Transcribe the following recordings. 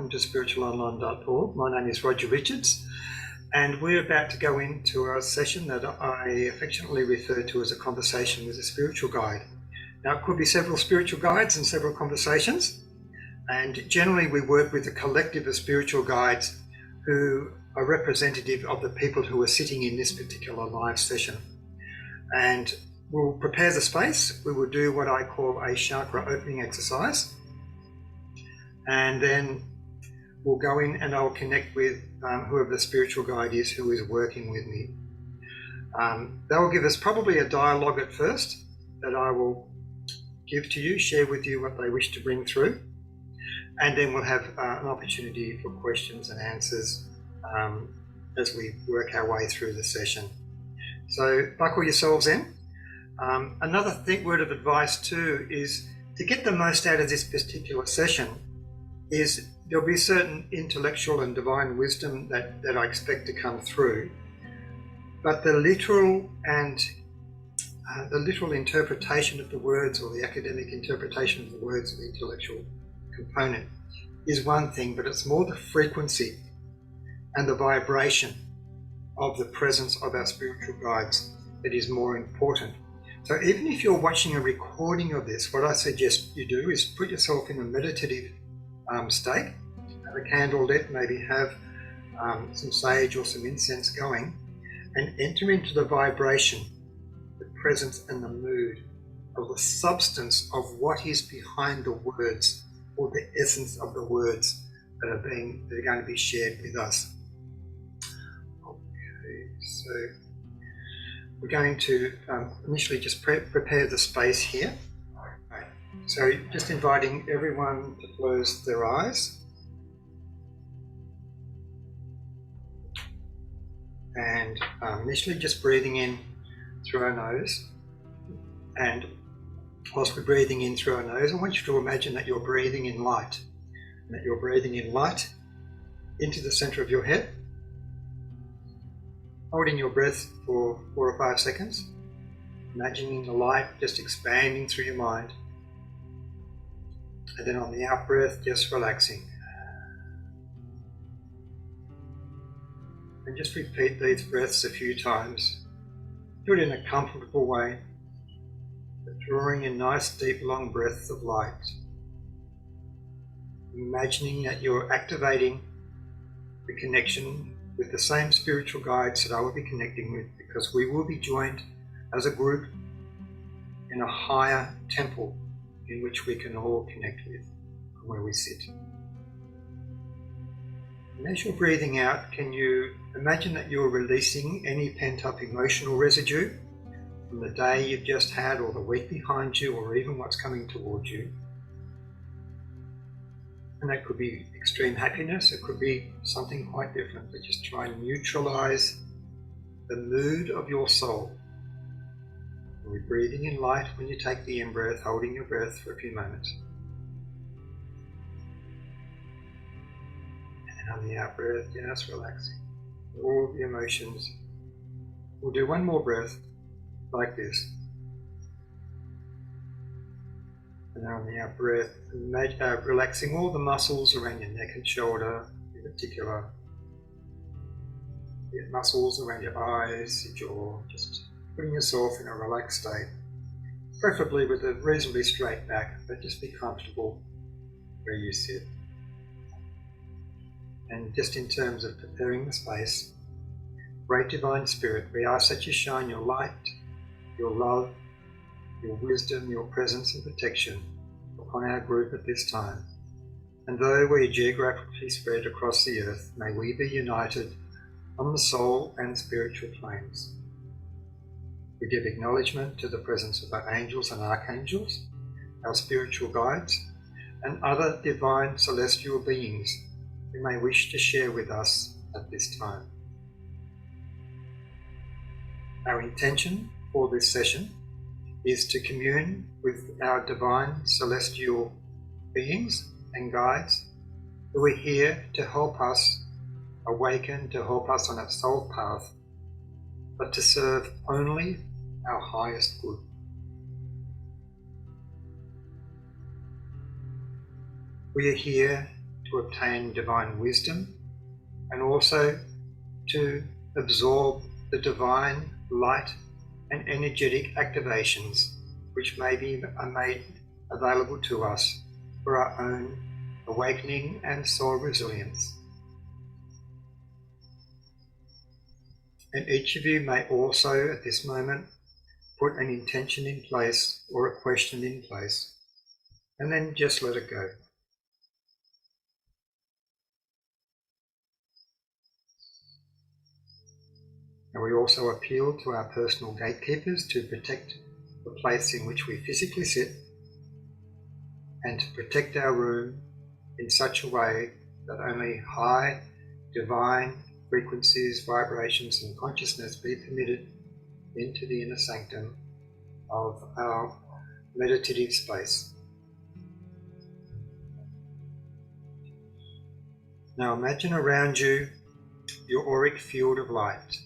welcome to spiritualonline.org. My name is Roger Richards, and we're about to go into our session that I affectionately refer to as a conversation with a spiritual guide. Now, it could be several spiritual guides and several conversations, and generally we work with a collective of spiritual guides who are representative of the people who are sitting in this particular live session. And we'll prepare the space. We will do what I call a chakra opening exercise. And then we'll go in and I'll connect with whoever the spiritual guide is who is working with me. They'll give us probably a dialogue at first that I will give to you, share with you what they wish to bring through. And then we'll have an opportunity for questions and answers as we work our way through the session. So buckle yourselves in. Another word of advice too is to get the most out of this particular session is there'll be certain intellectual and divine wisdom that I expect to come through, but the literal and the literal interpretation of the words, or the academic interpretation of the words, the intellectual component, is one thing, but it's more the frequency and the vibration of the presence of our spiritual guides that is more important. So even if you're watching a recording of this, what I suggest you do is put yourself in a meditative state, have a candle lit, maybe have some sage or some incense going, and enter into the vibration, the presence and the mood of the substance of what is behind the words, or the essence of the words that are going to be shared with us. Okay, so we're going to initially just prepare the space here. So just inviting everyone to close their eyes. And initially just breathing in through our nose. And whilst we're breathing in through our nose, I want you to imagine that you're breathing in light. And that you're breathing in light into the center of your head. Holding your breath for 4 or 5 seconds. Imagining the light just expanding through your mind. And then on the out breath, just relaxing. And just repeat these breaths a few times. Do it in a comfortable way, but drawing in nice, deep, long breaths of light. Imagining that you're activating the connection with the same spiritual guides that I will be connecting with, because we will be joined as a group in a higher temple in which we can all connect with from where we sit. And as you're breathing out, can you imagine that you're releasing any pent-up emotional residue from the day you've just had, or the week behind you, or even what's coming towards you? And that could be extreme happiness, it could be something quite different, but just try and neutralize the mood of your soul. We're breathing in light when you take the in-breath, holding your breath for a few moments. And on the out-breath, just relaxing. All the emotions. We'll do one more breath like this. And on the out-breath, relaxing all the muscles around your neck and shoulder, in particular. The muscles around your eyes, your jaw, just putting yourself in a relaxed state, preferably with a reasonably straight back, but just be comfortable where you sit. And just in terms of preparing the space, Great Divine Spirit, we ask that you shine your light, your love, your wisdom, your presence and protection upon our group at this time. And though we are geographically spread across the earth, may we be united on the soul and spiritual planes. We give acknowledgement to the presence of our angels and archangels, our spiritual guides, and other divine celestial beings who may wish to share with us at this time. Our intention for this session is to commune with our divine celestial beings and guides who are here to help us awaken, to help us on our soul path, but to serve only our highest good. We are here to obtain divine wisdom, and also to absorb the divine light and energetic activations which are made available to us for our own awakening and soul resilience. And each of you may also at this moment put an intention in place or a question in place, and then just let it go. And we also appeal to our personal gatekeepers to protect the place in which we physically sit, and to protect our room in such a way that only high divine frequencies, vibrations and consciousness be permitted into the inner sanctum of our meditative space. Now imagine around you your auric field of light.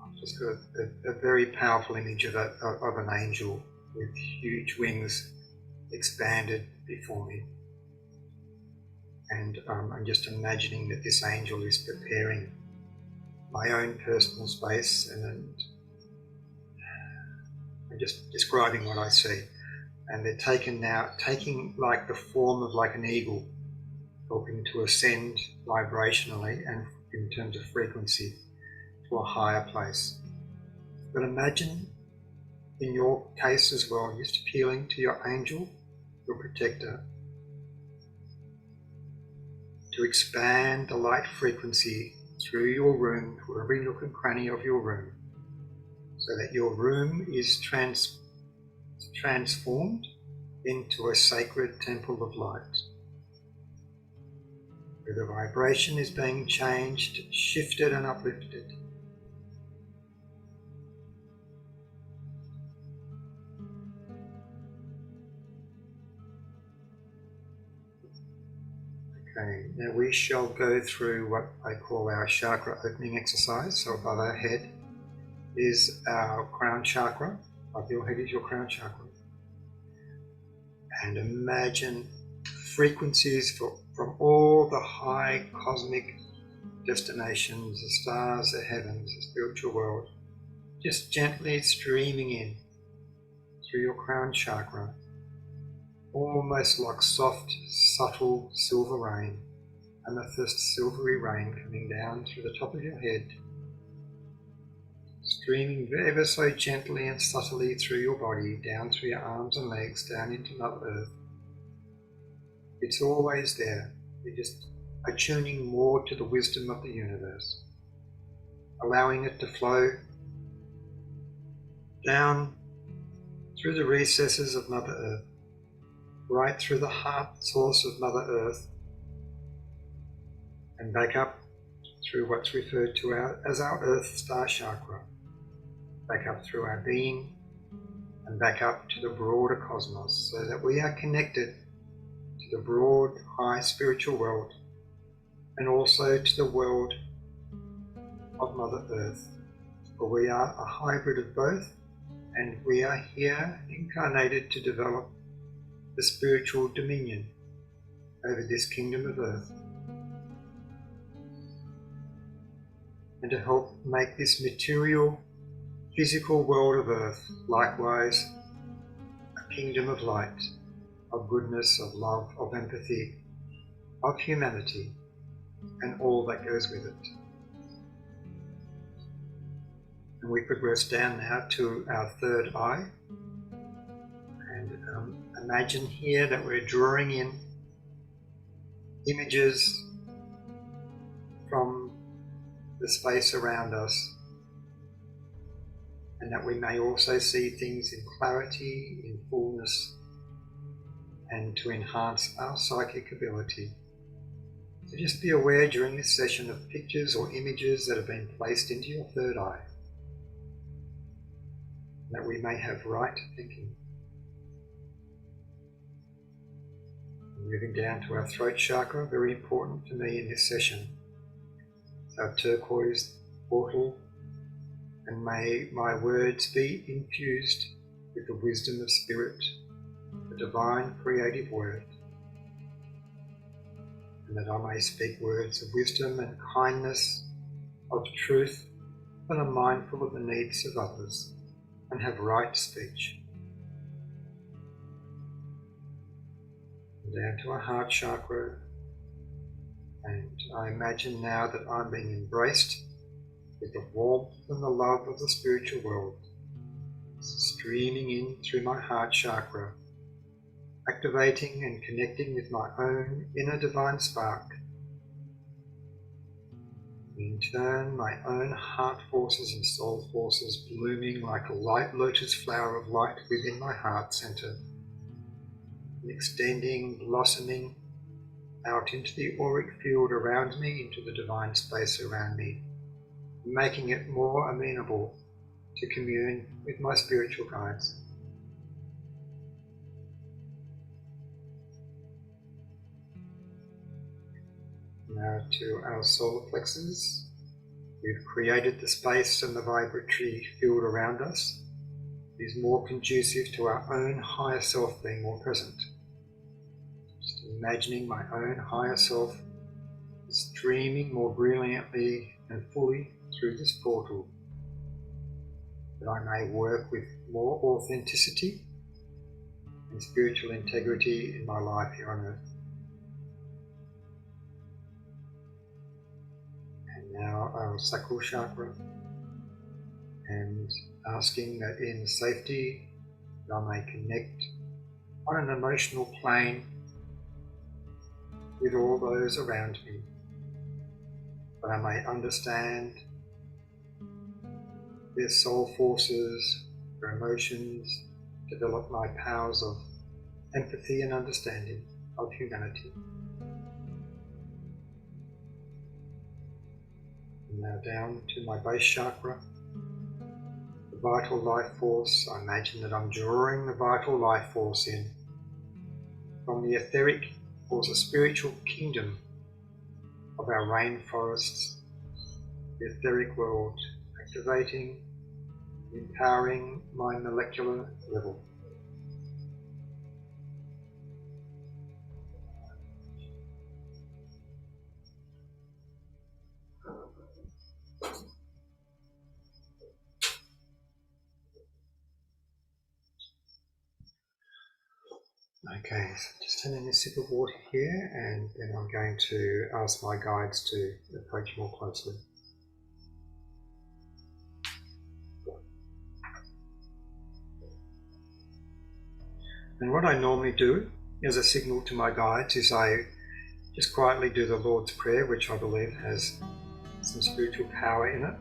I've just got a very powerful image of an angel with huge wings expanded before me. And I'm just imagining that this angel is preparing my own personal space, and I'm just describing what I see. And they're taking like the form of like an eagle, helping to ascend vibrationally and in terms of frequency to a higher place. But imagine in your case as well, just appealing to your angel, your protector, to expand the light frequency through your room, to every nook and cranny of your room, so that your room is transformed into a sacred temple of light, where the vibration is being changed, shifted and uplifted. Okay, now we shall go through what I call our chakra opening exercise. So above our head is our crown chakra. Above your head is your crown chakra. And imagine frequencies from all the high cosmic destinations, the stars, the heavens, the spiritual world, just gently streaming in through your crown chakra, almost like soft, subtle silver rain, amethyst silvery rain coming down through the top of your head, streaming ever so gently and subtly through your body, down through your arms and legs, down into Mother Earth. It's always there. You're just attuning more to the wisdom of the universe, allowing it to flow down through the recesses of Mother Earth, right through the heart source of Mother Earth, and back up through what's referred to as our Earth Star Chakra, back up through our being, and back up to the broader cosmos, so that we are connected to the broad, high spiritual world, and also to the world of Mother Earth. For we are a hybrid of both, and we are here incarnated to develop the spiritual dominion over this kingdom of Earth, and to help make this material, physical world of Earth likewise a kingdom of light, of goodness, of love, of empathy, of humanity, and all that goes with it. And we progress down now to our third eye. And imagine here that we're drawing in images from the space around us, and that we may also see things in clarity, in fullness, and to enhance our psychic ability. So just be aware during this session of pictures or images that have been placed into your third eye, that we may have right thinking. Moving down to our throat chakra, very important for me in this session. It's our turquoise portal, and may my words be infused with the wisdom of spirit, the divine creative word, and that I may speak words of wisdom and kindness, of truth, and am mindful of the needs of others, and have right speech. And down to our heart chakra, and I imagine now that I'm being embraced with the warmth and the love of the spiritual world, streaming in through my heart chakra, activating and connecting with my own inner divine spark. In turn, my own heart forces and soul forces blooming like a light lotus flower of light within my heart center, and extending, blossoming out into the auric field around me, into the divine space around me, making it more amenable to commune with my spiritual guides. Now to our solar plexus. We've created the space and the vibratory field around us. It is more conducive to our own higher self being more present. Just imagining my own higher self streaming more brilliantly and fully through this portal, that I may work with more authenticity and spiritual integrity in my life here on earth. Now our sacral chakra, and asking that in safety that I may connect on an emotional plane with all those around me, that I may understand their soul forces, their emotions, develop my powers of empathy and understanding of humanity. Now down to my base chakra, the vital life force. I imagine that I'm drawing the vital life force in from the etheric or the spiritual kingdom of our rainforests, the etheric world, activating, empowering my molecular level. Okay, so just taking a sip of water here, and then I'm going to ask my guides to approach more closely. And what I normally do as a signal to my guides is I just quietly do the Lord's Prayer, which I believe has some spiritual power in it,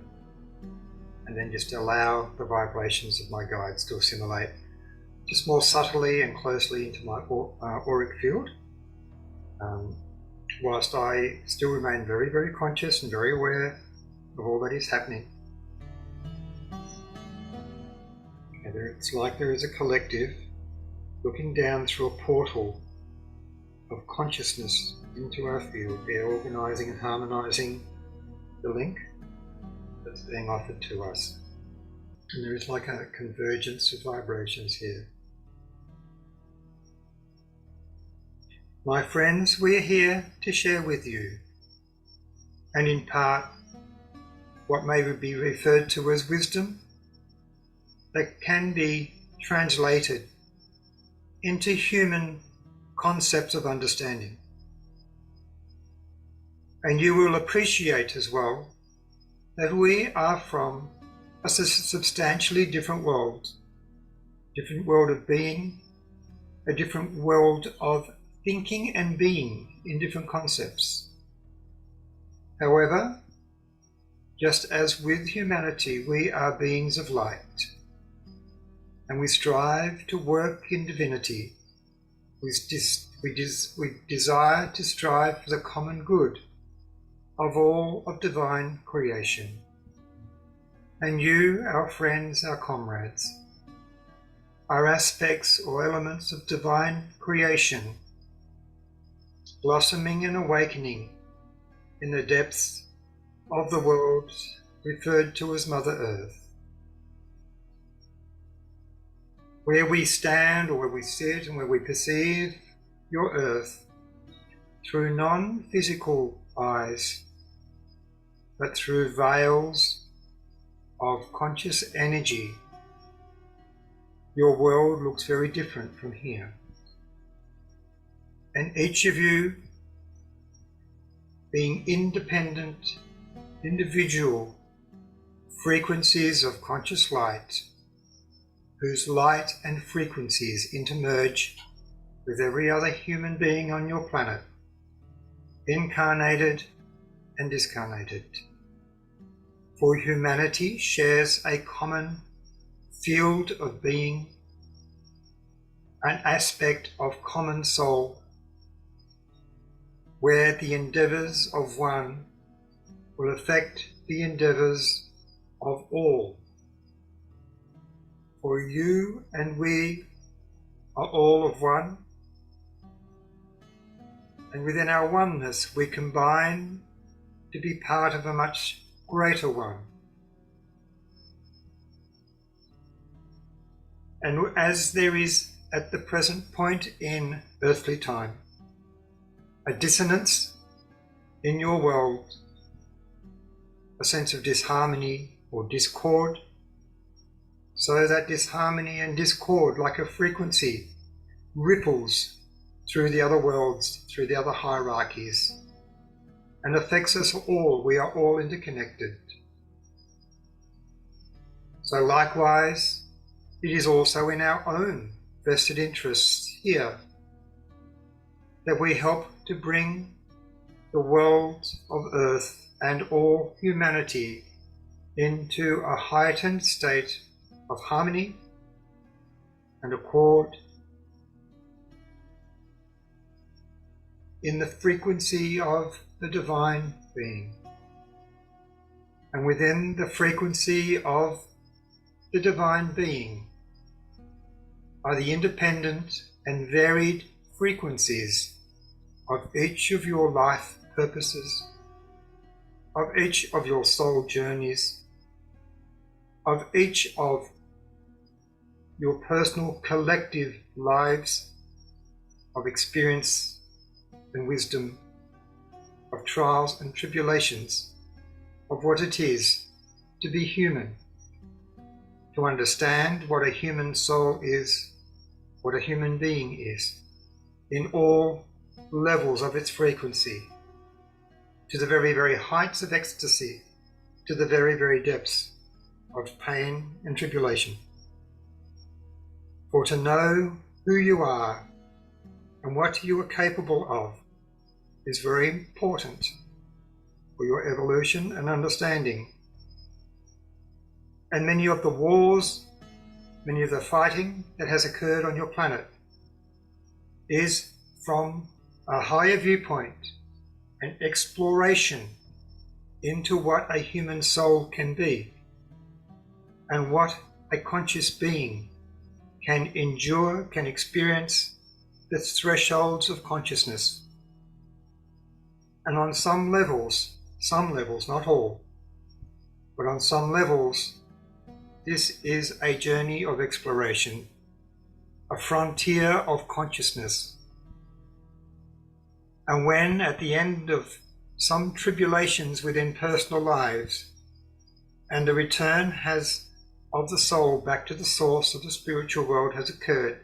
and then just allow the vibrations of my guides to assimilate just more subtly and closely into my auric field, whilst I still remain very, very conscious and very aware of all that is happening. And it's like there is a collective looking down through a portal of consciousness into our field. They're organising and harmonising the link that's being offered to us. And there is like a convergence of vibrations here. My friends, we're here to share with you and impart what may be referred to as wisdom that can be translated into human concepts of understanding. And you will appreciate as well that we are from a substantially different world of being, a different world of thinking and being in different concepts. However, just as with humanity, we are beings of light, and we strive to work in divinity. We desire to strive for the common good of all of divine creation. And you, our friends, our comrades, are aspects or elements of divine creation, blossoming and awakening in the depths of the world referred to as Mother Earth. Where we stand or where we sit and where we perceive your earth, through non-physical eyes, but through veils of conscious energy, your world looks very different from here. And each of you, being independent, individual frequencies of conscious light, whose light and frequencies intermerge with every other human being on your planet, incarnated and discarnated. For humanity shares a common field of being, an aspect of common soul, where the endeavours of one will affect the endeavours of all. For you and we are all of one, and within our oneness we combine to be part of a much greater one. And as there is at the present point in earthly time a dissonance in your world, a sense of disharmony or discord, so that disharmony and discord, like a frequency, ripples through the other worlds, through the other hierarchies, and affects us all. We are all interconnected. So likewise, it is also in our own vested interests here that we help to bring the world of Earth and all humanity into a heightened state of harmony and accord in the frequency of the Divine Being. And within the frequency of the Divine Being are the independent and varied frequencies of each of your life purposes, of each of your soul journeys, of each of your personal collective lives of experience and wisdom, of trials and tribulations, of what it is to be human, to understand what a human soul is, what a human being is, in all levels of its frequency, to the very, very heights of ecstasy, to the very, very depths of pain and tribulation. For to know who you are and what you are capable of is very important for your evolution and understanding. And many of the wars, many of the fighting that has occurred on your planet is from a higher viewpoint, an exploration into what a human soul can be and what a conscious being can endure, can experience the thresholds of consciousness. And on some levels, not all, but on some levels, this is a journey of exploration, a frontier of consciousness. And when at the end of some tribulations within personal lives and a return of the soul back to the source of the spiritual world has occurred,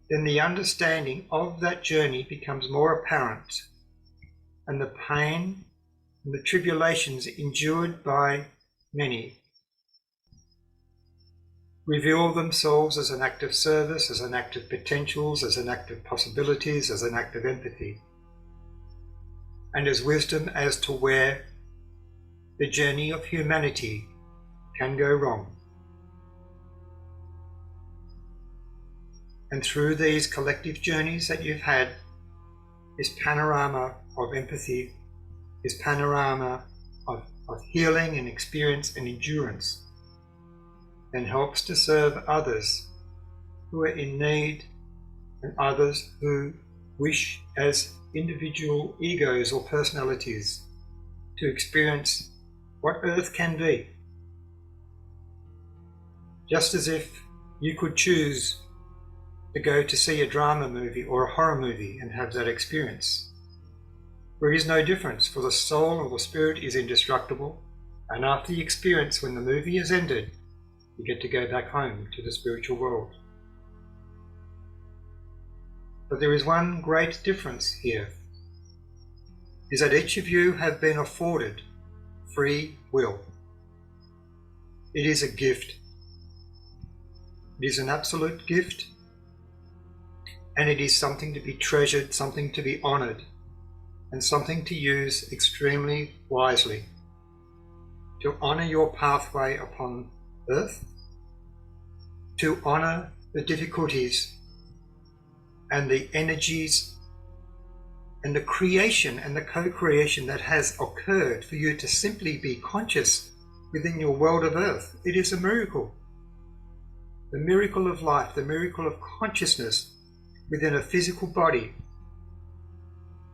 then the understanding of that journey becomes more apparent, and the pain and the tribulations endured by many reveal themselves as an act of service, as an act of potentials, as an act of possibilities, as an act of empathy, and as wisdom as to where the journey of humanity can go wrong. And through these collective journeys that you've had, this panorama of empathy, this panorama of healing and experience and endurance, and helps to serve others who are in need and others who wish as individual egos or personalities to experience what Earth can be. Just as if you could choose to go to see a drama movie or a horror movie and have that experience. There is no difference, for the soul or the spirit is indestructible, and after the experience, when the movie is ended, you get to go back home to the spiritual world. But there is one great difference here, is that each of you have been afforded free will. It is a gift. It is an absolute gift, and it is something to be treasured, something to be honoured, and something to use extremely wisely to honour your pathway upon earth, to honour the difficulties and the energies and the creation and the co-creation that has occurred for you to simply be conscious within your world of earth. It is a miracle. The miracle of life, the miracle of consciousness within a physical body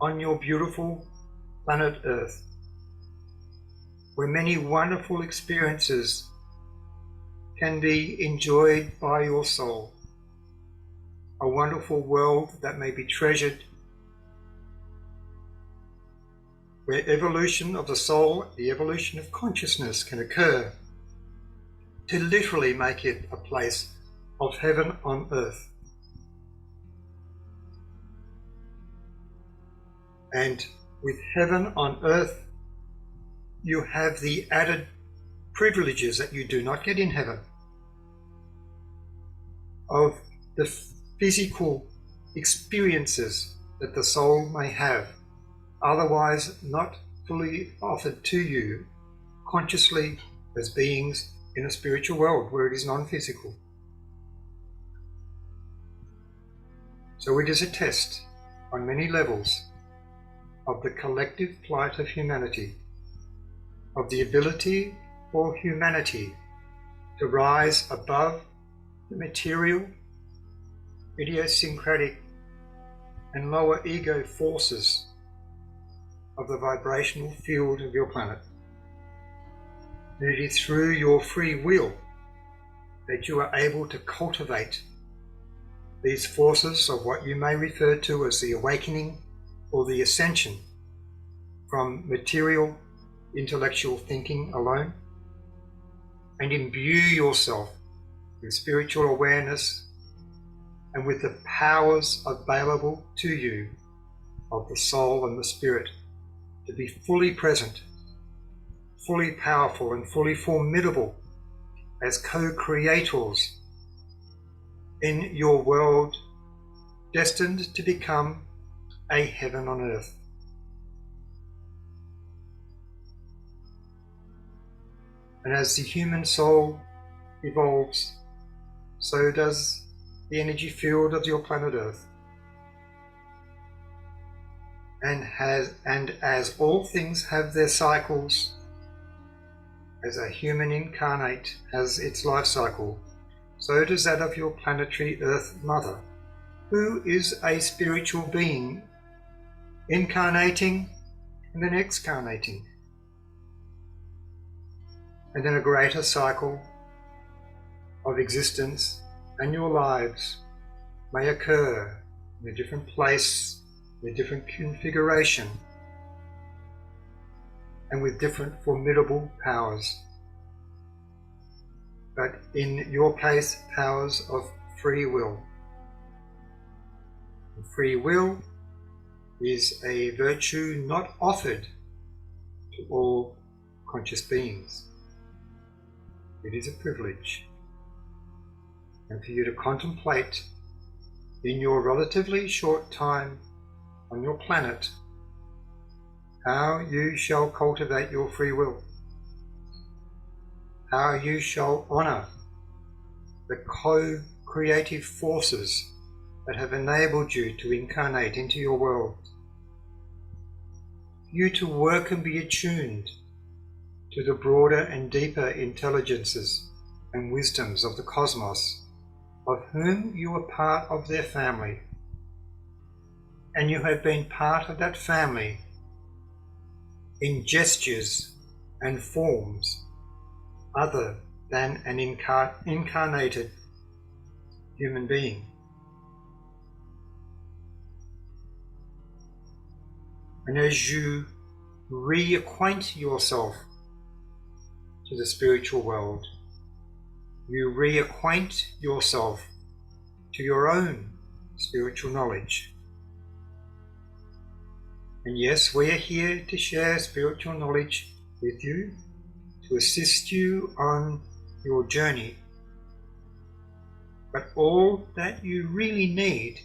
on your beautiful planet Earth, where many wonderful experiences can be enjoyed by your soul. A wonderful world that may be treasured, where evolution of the soul, the evolution of consciousness can occur to literally make it a place of heaven on earth. And with heaven on earth, you have the added privileges that you do not get in heaven, of the physical experiences that the soul may have, otherwise not fully offered to you consciously as beings in a spiritual world where it is non-physical. So it is a test on many levels of the collective plight of humanity, of the ability for humanity to rise above the material, idiosyncratic and lower ego forces of the vibrational field of your planet. And it is through your free will that you are able to cultivate these forces of what you may refer to as the awakening or the ascension from material intellectual thinking alone, and imbue yourself with spiritual awareness and with the powers available to you of the soul and the spirit to be fully present, fully powerful and fully formidable as co-creators in your world destined to become a heaven on earth. And as the human soul evolves, so does the energy field of your planet Earth. And as all things have their cycles, as a human incarnate has its life cycle, so does that of your planetary Earth Mother, who is a spiritual being incarnating and then excarnating. And then a greater cycle of existence and your lives may occur in a different place, in a different configuration, and with different formidable powers. But in your case, powers of free will. And free will is a virtue not offered to all conscious beings. It is a privilege. And for you to contemplate in your relatively short time on your planet how you shall cultivate your free will, how you shall honour the co-creative forces that have enabled you to incarnate into your world, you to work and be attuned to the broader and deeper intelligences and wisdoms of the cosmos, of whom you are part of their family, and you have been part of that family in gestures and forms other than an incarnated human being. And as you reacquaint yourself to the spiritual world, you reacquaint yourself to your own spiritual knowledge. And yes, we are here to share spiritual knowledge with you, to assist you on your journey. But all that you really need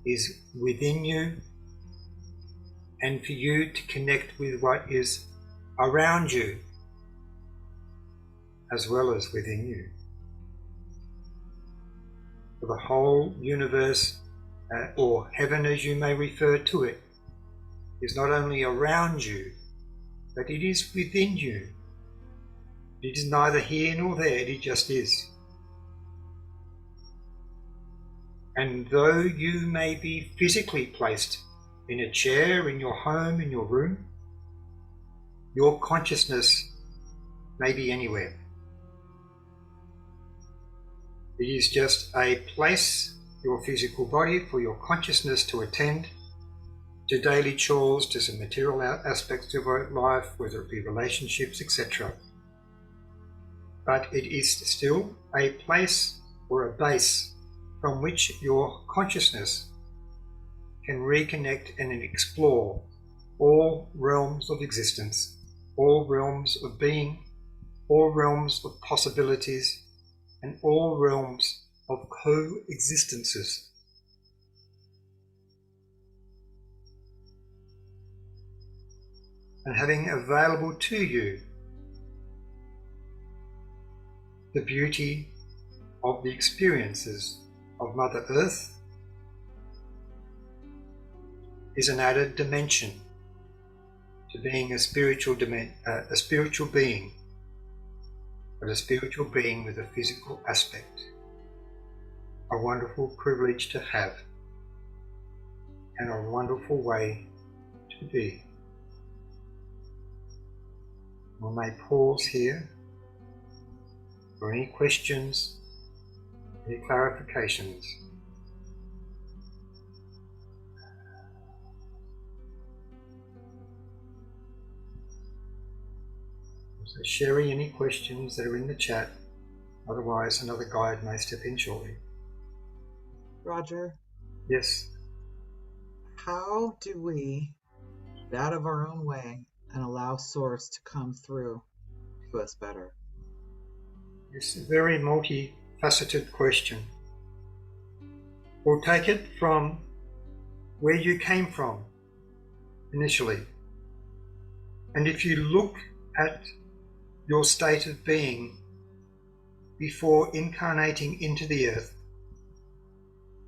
is within you, and for you to connect with what is around you as well as within you. For the whole universe, or heaven as you may refer to it, is not only around you, but it is within you. It is neither here nor there, it just is. And though you may be physically placed in a chair, in your home, in your room, your consciousness may be anywhere. It is just a place, your physical body, for your consciousness to attend to daily chores, to some material aspects of life, whether it be relationships, etc. But it is still a place or a base from which your consciousness can reconnect and explore all realms of existence, all realms of being, all realms of possibilities, and all realms of coexistences. And having available to you the beauty of the experiences of Mother Earth is an added dimension to being a spiritual being, but a spiritual being with a physical aspect. A wonderful privilege to have, and a wonderful way to be. We may pause here for any questions, any clarifications. So sharing any questions that are in the chat, otherwise another guide may step in shortly. Roger? Yes? How do we get out of our own way and allow Source to come through to us better? It's a very multifaceted question. We'll take it from where you came from initially. And if you look at your state of being before incarnating into the earth,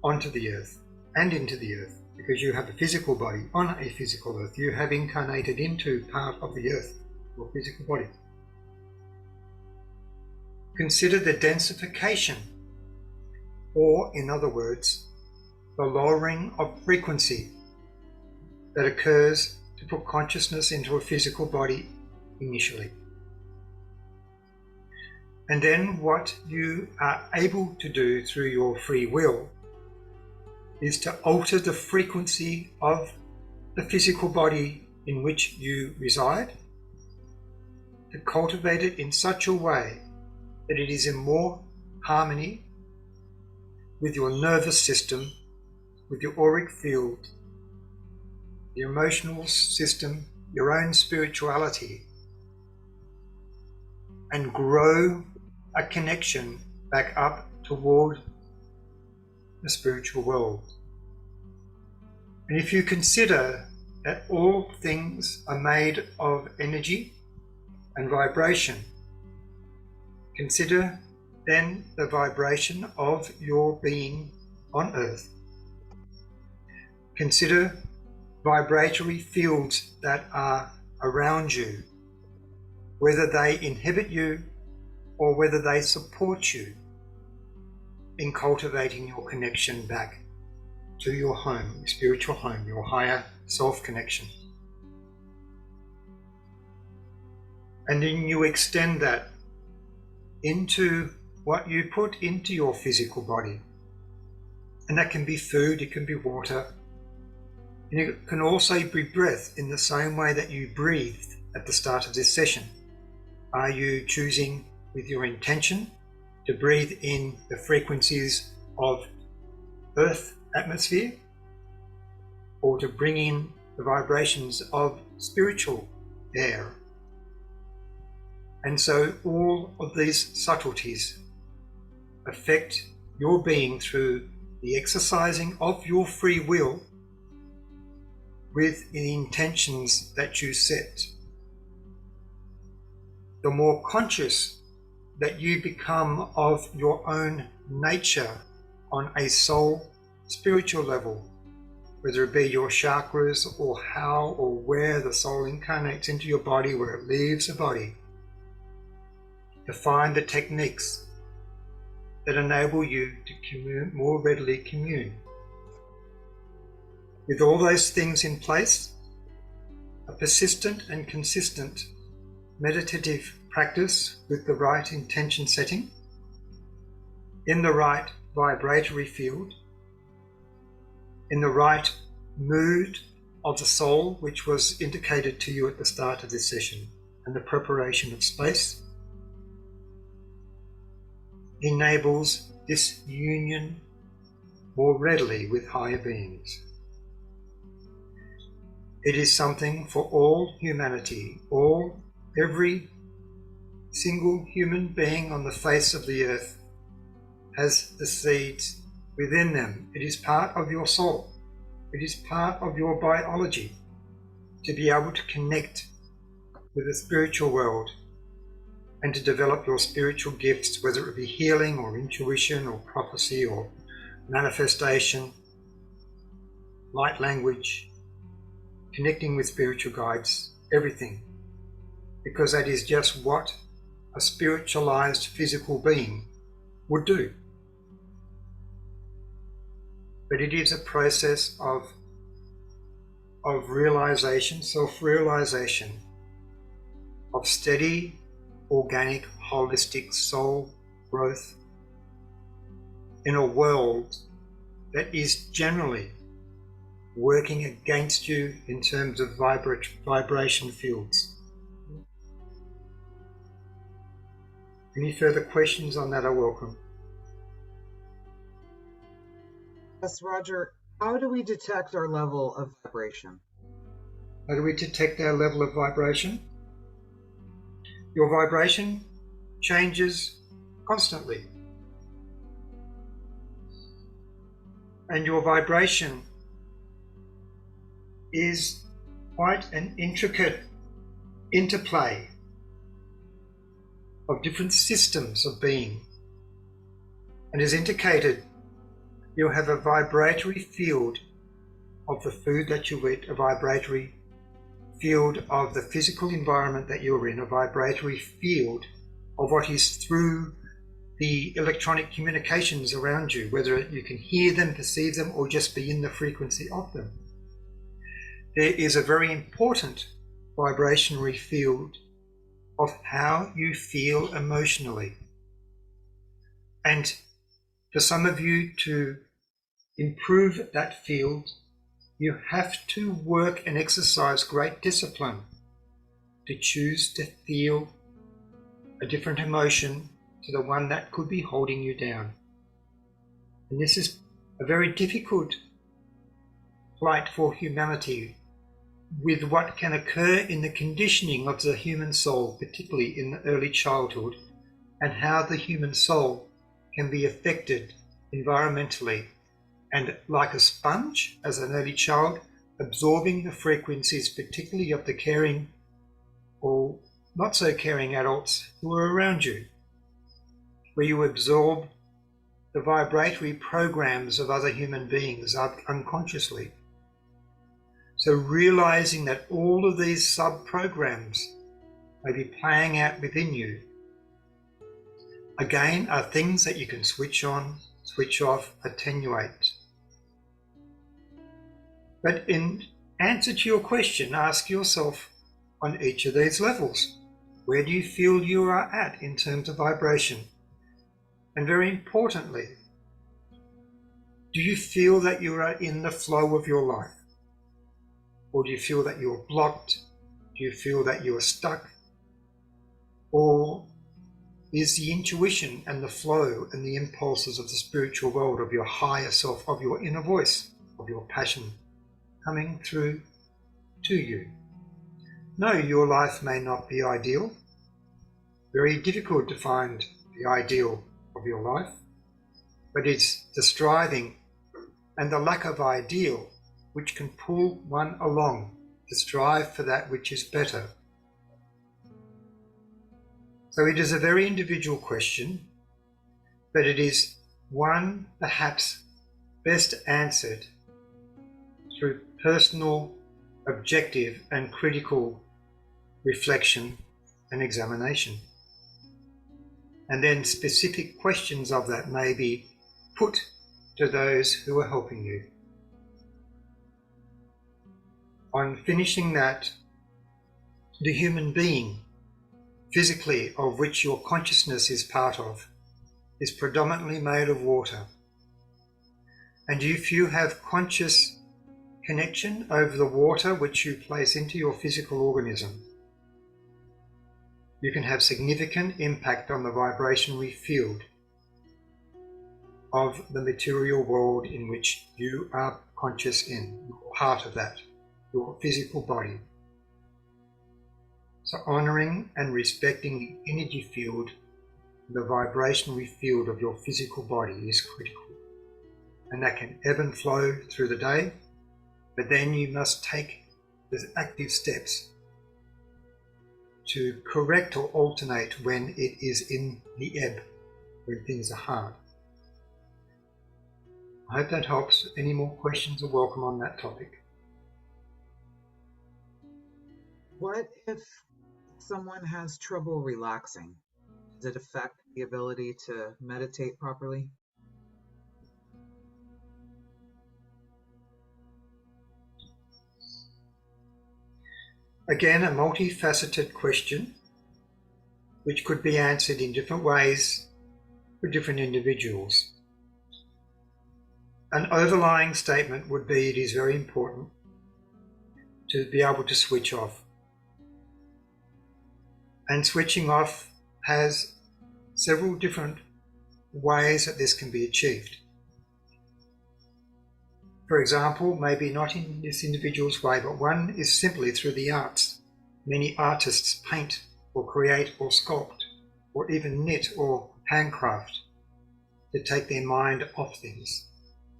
onto the earth, and into the earth, because you have a physical body on a physical earth, you have incarnated into part of the earth, your physical body. Consider the densification, or in other words, the lowering of frequency that occurs to put consciousness into a physical body initially. And then what you are able to do through your free will is to alter the frequency of the physical body in which you reside, to cultivate it in such a way that it is in more harmony with your nervous system, with your auric field, your emotional system, your own spirituality, and grow a connection back up toward the spiritual world. And if you consider that all things are made of energy and vibration, consider then the vibration of your being on Earth. Consider vibratory fields that are around you, whether they inhibit you or whether they support you in cultivating your connection back to your home, your spiritual home, your higher self connection. And then you extend that into what you put into your physical body. And that can be food, it can be water, And you can also be breath in the same way that you breathed at the start of this session. Are you choosing with your intention to breathe in the frequencies of Earth atmosphere, or to bring in the vibrations of spiritual air? And so all of these subtleties affect your being through the exercising of your free will with the intentions that you set. The more conscious that you become of your own nature on a soul spiritual level, whether it be your chakras or how or where the soul incarnates into your body, where it leaves the body, to find the techniques that enable you to more readily commune. With all those things in place, a persistent and consistent meditative practice with the right intention setting, in the right vibratory field, in the right mood of the soul, which was indicated to you at the start of this session, and the preparation of space, enables this union more readily with higher beings. It is something for all humanity, every single human being on the face of the earth has the seeds within them. It is part of your soul. It is part of your biology to be able to connect with the spiritual world and to develop your spiritual gifts, whether it be healing or intuition or prophecy or manifestation, light language, connecting with spiritual guides, everything. Because that is just what a spiritualized physical being would do. But it is a process of realization, self-realization, of steady, organic, holistic soul growth in a world that is generally working against you in terms of vibration fields. Any further questions on that are welcome. Yes, Roger, how do we detect our level of vibration? How do we detect our level of vibration? Your vibration changes constantly. And your vibration is quite an intricate interplay of different systems of being. And as indicated, you'll have a vibratory field of the food that you eat, a vibratory field of the physical environment that you're in, a vibratory field of what is through the electronic communications around you, whether you can hear them, perceive them, or just be in the frequency of them. There is a very important vibrationary field of how you feel emotionally. And for some of you to improve that field, you have to work and exercise great discipline to choose to feel a different emotion to the one that could be holding you down. And this is a very difficult plight for humanity, with what can occur in the conditioning of the human soul, particularly in the early childhood, and how the human soul can be affected environmentally, and like a sponge as an early child, absorbing the frequencies, particularly of the caring or not so caring adults who are around you, where you absorb the vibratory programs of other human beings unconsciously. So realizing that all of these sub-programs may be playing out within you, again, are things that you can switch on, switch off, attenuate. But in answer to your question, ask yourself on each of these levels, where do you feel you are at in terms of vibration? And very importantly, do you feel that you are in the flow of your life? Or do you feel that you're blocked? Do you feel that you are stuck? Or is the intuition and the flow and the impulses of the spiritual world, of your higher self, of your inner voice, of your passion coming through to you? No, your life may not be ideal. Very difficult to find the ideal of your life, but it's the striving and the lack of ideal which can pull one along to strive for that which is better. So it is a very individual question, but it is one perhaps best answered through personal, objective and critical reflection and examination. And then specific questions of that may be put to those who are helping you. On finishing that, the human being, physically, of which your consciousness is part of, is predominantly made of water. And if you have conscious connection over the water which you place into your physical organism, you can have significant impact on the vibrationary field of the material world in which you are conscious in. You're part of that, your physical body. So honoring and respecting the energy field, the vibrationary field of your physical body is critical. And that can ebb and flow through the day, but then you must take the active steps to correct or alternate when it is in the ebb, when things are hard. I hope that helps. Any more questions are welcome on that topic. What if someone has trouble relaxing? Does it affect the ability to meditate properly? Again, a multifaceted question which could be answered in different ways for different individuals. An overlying statement would be it is very important to be able to switch off. And switching off has several different ways that this can be achieved. For example, maybe not in this individual's way, but one is simply through the arts. Many artists paint or create or sculpt or even knit or handcraft to take their mind off things.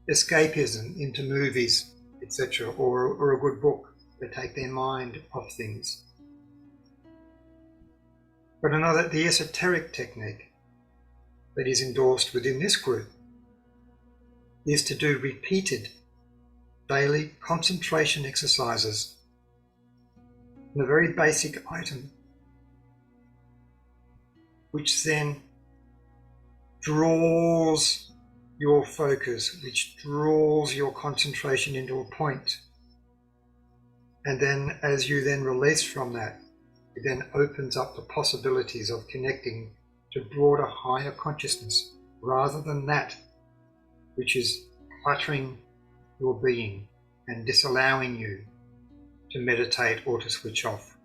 Escapism into movies, etc., or a good book to take their mind off things. But another, the esoteric technique that is endorsed within this group is to do repeated daily concentration exercises on a very basic item, which then draws your focus, which draws your concentration into a point. And then as you then release from that, it then opens up the possibilities of connecting to broader, higher consciousness, rather than that which is cluttering your being and disallowing you to meditate or to switch off.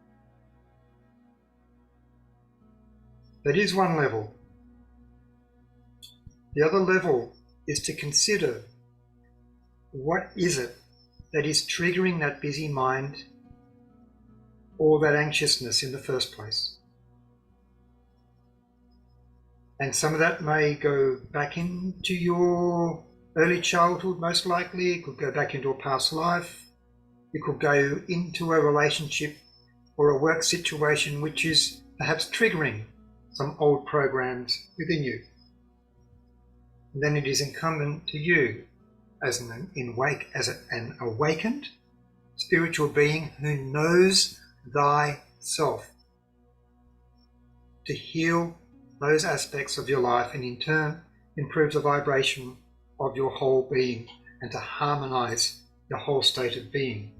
That is one level. The other level is to consider what is it that is triggering that busy mind or that anxiousness in the first place. And some of that may go back into your early childhood, most likely. It could go back into a past life. It could go into a relationship or a work situation which is perhaps triggering some old programs within you. And then it is incumbent to you as an awakened spiritual being who knows thyself to heal those aspects of your life and in turn improve the vibration of your whole being and to harmonize your whole state of being.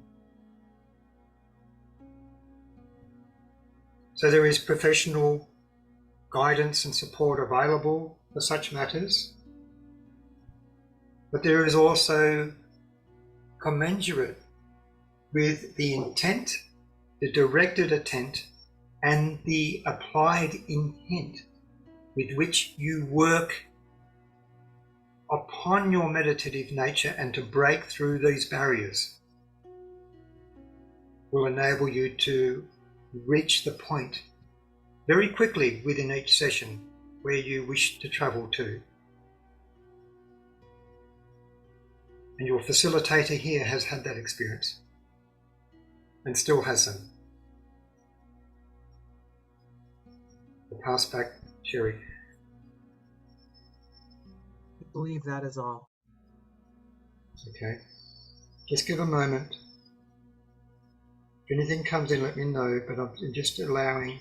So there is professional guidance and support available for such matters, but there is also commensurate with the intent, the directed intent, and the applied intent with which you work upon your meditative nature and to break through these barriers will enable you to reach the point very quickly within each session where you wish to travel to. And your facilitator here has had that experience and still has them. I'll pass back, Sherry. I believe that is all. Okay. Just give a moment. If anything comes in, let me know, but I'm just allowing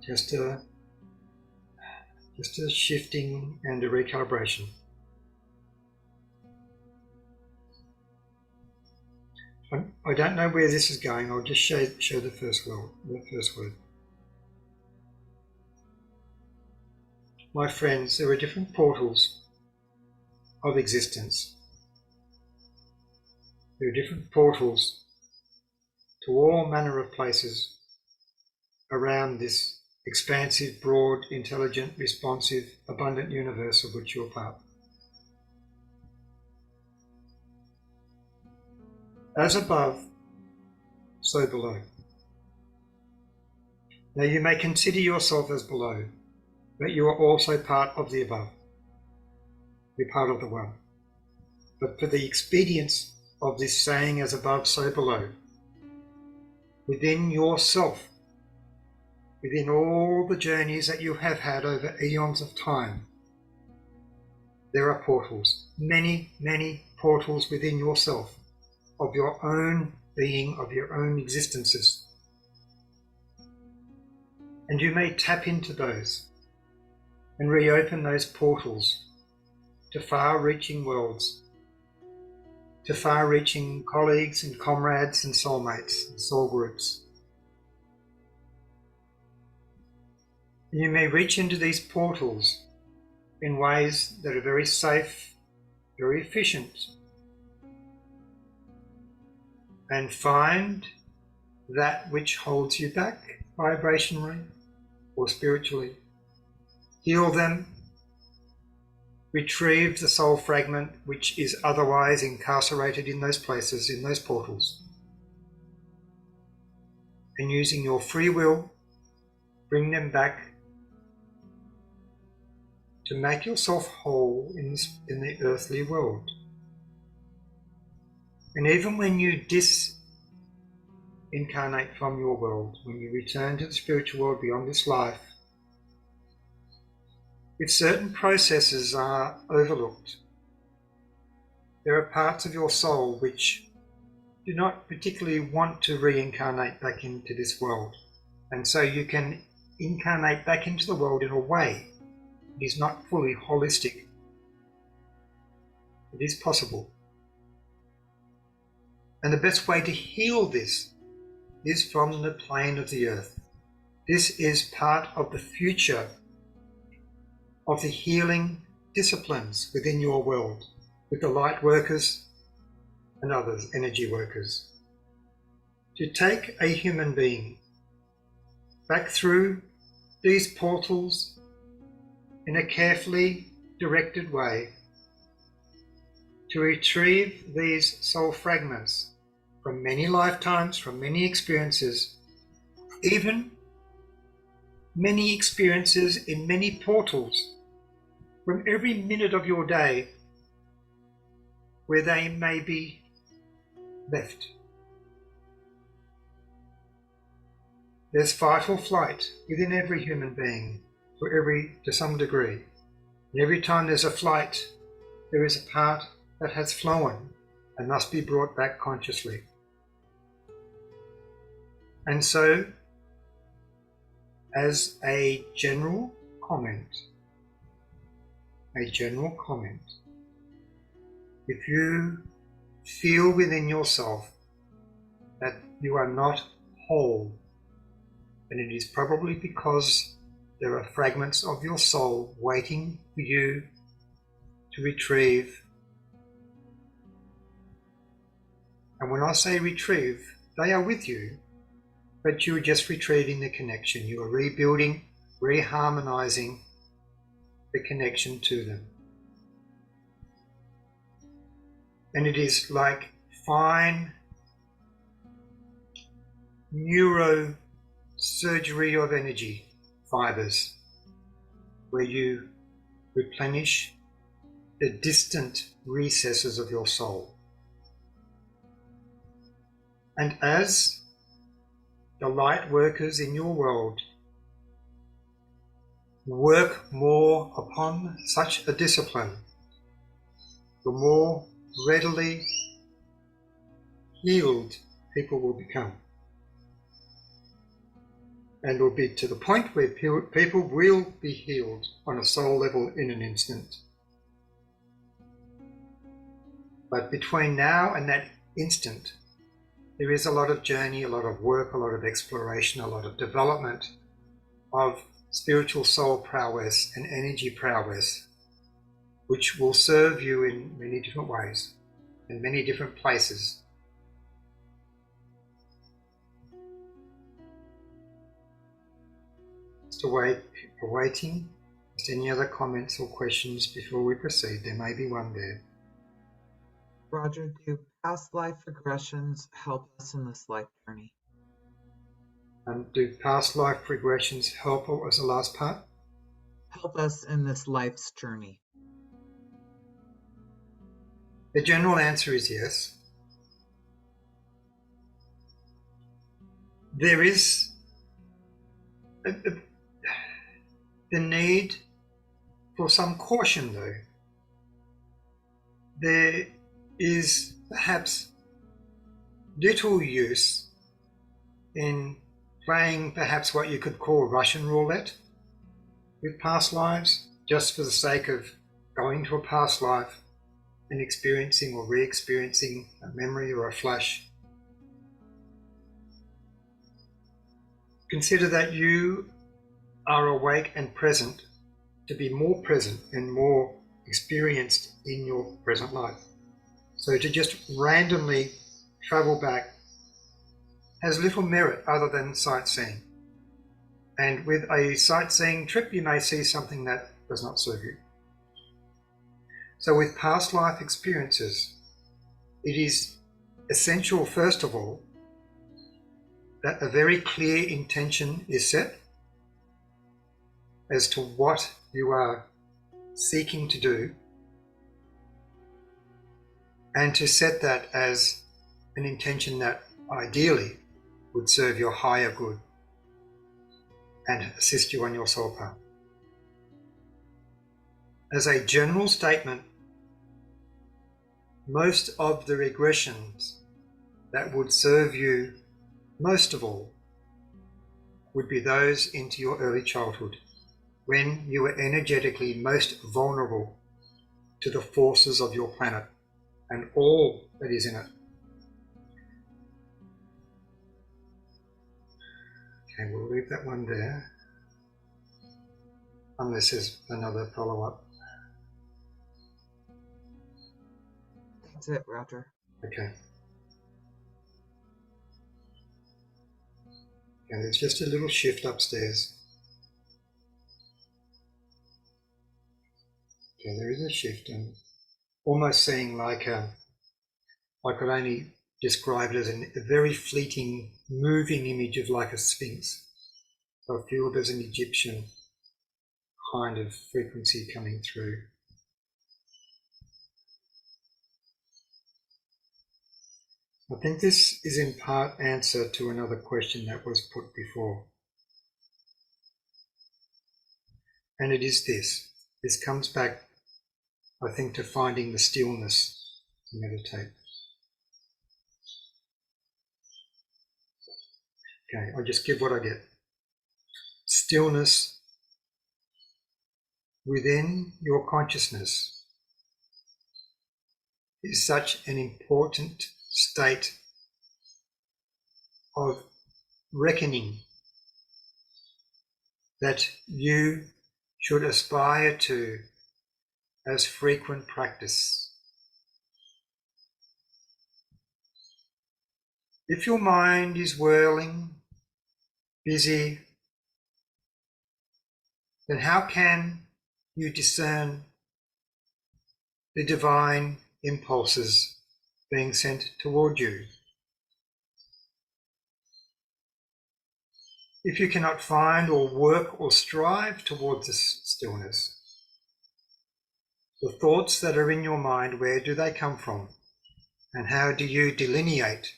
just a shifting and a recalibration. I don't know where this is going. I'll just show the first word. My friends, there are different portals of existence. There are different portals to all manner of places around this expansive, broad, intelligent, responsive, abundant universe of which you're part. As above, so below. Now you may consider yourself as below, but you are also part of the above. You're part of the one. But for the expedience of this saying as above, so below, within yourself, within all the journeys that you have had over eons of time, there are portals, many, many portals within yourself, of your own being, of your own existences. And you may tap into those and reopen those portals to far-reaching worlds, to far-reaching colleagues and comrades and soulmates and soul groups. And you may reach into these portals in ways that are very safe, very efficient, and find that which holds you back vibrationally or spiritually. Heal them, retrieve the soul fragment which is otherwise incarcerated in those places, in those portals, and using your free will, bring them back to make yourself whole in the earthly world. And even when you disincarnate from your world, when you return to the spiritual world beyond this life, if certain processes are overlooked, there are parts of your soul which do not particularly want to reincarnate back into this world. And so you can incarnate back into the world in a way that is not fully holistic. It is possible. And the best way to heal this is from the plane of the earth. This is part of the future of the healing disciplines within your world, with the light workers and others, energy workers. To take a human being back through these portals in a carefully directed way, to retrieve these soul fragments from many lifetimes, from many experiences, even many experiences in many portals, from every minute of your day where they may be left. There's fight or flight within every human being, to some degree. And every time there's a flight, there is a part that has flown and must be brought back consciously. And so, as a general comment, if you feel within yourself that you are not whole, then it is probably because there are fragments of your soul waiting for you to retrieve And when I say retrieve, they are with you, but you are just retrieving the connection. You are rebuilding, reharmonizing the connection to them. And it is like fine neurosurgery of energy fibers, where you replenish the distant recesses of your soul. And as the light workers in your world work more upon such a discipline, the more readily healed people will become. And will be to the point where people will be healed on a soul level in an instant. But between now and that instant, there is a lot of journey, a lot of work, a lot of exploration, a lot of development of spiritual soul prowess and energy prowess, which will serve you in many different ways, in many different places. Just awaiting just any other comments or questions before we proceed. There may be one there. Roger, do past life regressions help us in this life journey? Do past life regressions help? What was the last part? Help us in this life's journey. The general answer is yes. There is the need for some caution, though. There is perhaps little use in playing perhaps what you could call Russian roulette with past lives, just for the sake of going to a past life and experiencing or re-experiencing a memory or a flash. Consider that you are awake and present to be more present and more experienced in your present life. So to just randomly travel back has little merit other than sightseeing. And with a sightseeing trip, you may see something that does not serve you. So with past life experiences, it is essential, first of all, that a very clear intention is set as to what you are seeking to do, and to set that as an intention that ideally would serve your higher good and assist you on your soul path. As a general statement, most of the regressions that would serve you most of all would be those into your early childhood, when you were energetically most vulnerable to the forces of your planet and all that is in it. Okay, we'll leave that one there, unless there's another follow-up. That's it, Roger. Okay. And there's just a little shift upstairs. Okay, there is a shift, and almost seeing like I could only describe it as a very fleeting, moving image of like a sphinx. So I feel there's an Egyptian kind of frequency coming through. I think this is in part answer to another question that was put before. And it is this. This comes back, I think, to finding the stillness to meditate. Okay, I'll just give what I get. Stillness within your consciousness is such an important state of reckoning that you should aspire to as frequent practice. If your mind is whirling, busy, then how can you discern the divine impulses being sent toward you? If you cannot find or work or strive towards this stillness, the thoughts that are in your mind, where do they come from? And how do you delineate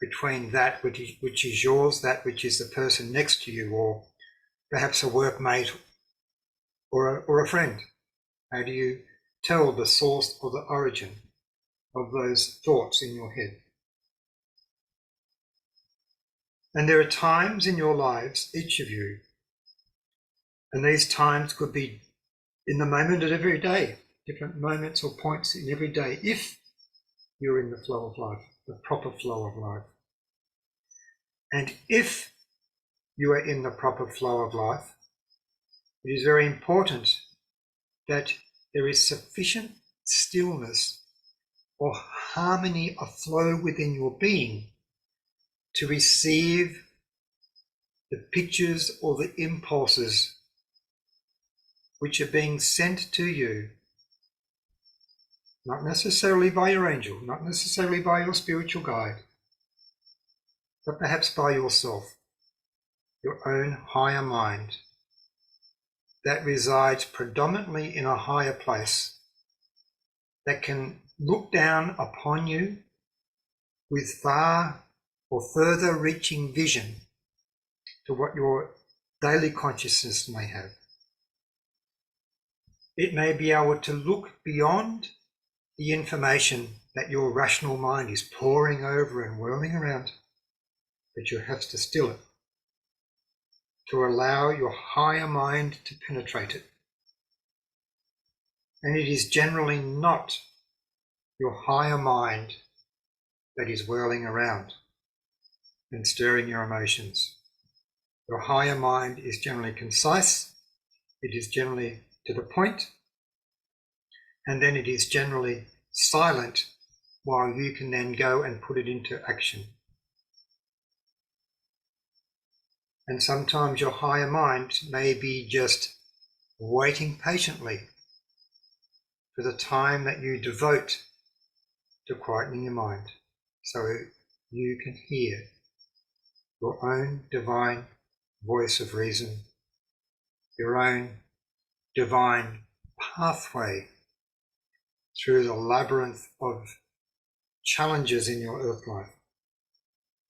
between that which is yours, that which is the person next to you, or perhaps a workmate or a friend? How do you tell the source or the origin of those thoughts in your head? And there are times in your lives, each of you, and these times could be in the moment of every day, different moments or points in every day, if you're in the flow of life, the proper flow of life. And if you are in the proper flow of life, it is very important that there is sufficient stillness or harmony of flow within your being to receive the pictures or the impulses which are being sent to you, not necessarily by your angel, not necessarily by your spiritual guide, but perhaps by yourself, your own higher mind that resides predominantly in a higher place, that can look down upon you with far or further reaching vision to what your daily consciousness may have. It may be able to look beyond the information that your rational mind is pouring over and whirling around, but you have to still it, to allow your higher mind to penetrate it. And it is generally not your higher mind that is whirling around and stirring your emotions. Your higher mind is generally concise, it is generally to the point, and then it is generally silent while you can then go and put it into action. And sometimes your higher mind may be just waiting patiently for the time that you devote to quietening your mind, so you can hear your own divine voice of reason, your own divine pathway through the labyrinth of challenges in your earth life.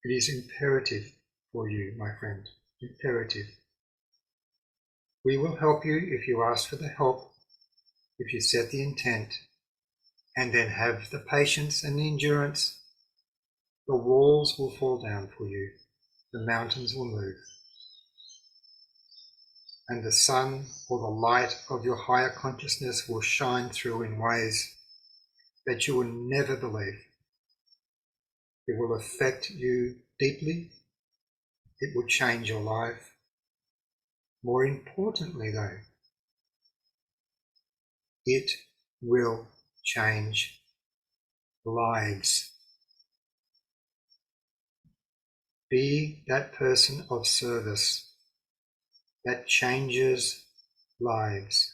It is imperative for you, my friend, imperative. We will help you if you ask for the help, if you set the intent, and then have the patience and the endurance. The walls will fall down for you, the mountains will move, and the sun or the light of your higher consciousness will shine through in ways that you will never believe. It will affect you deeply. It will change your life. More importantly, though, it will change lives. Be that person of service that changes lives.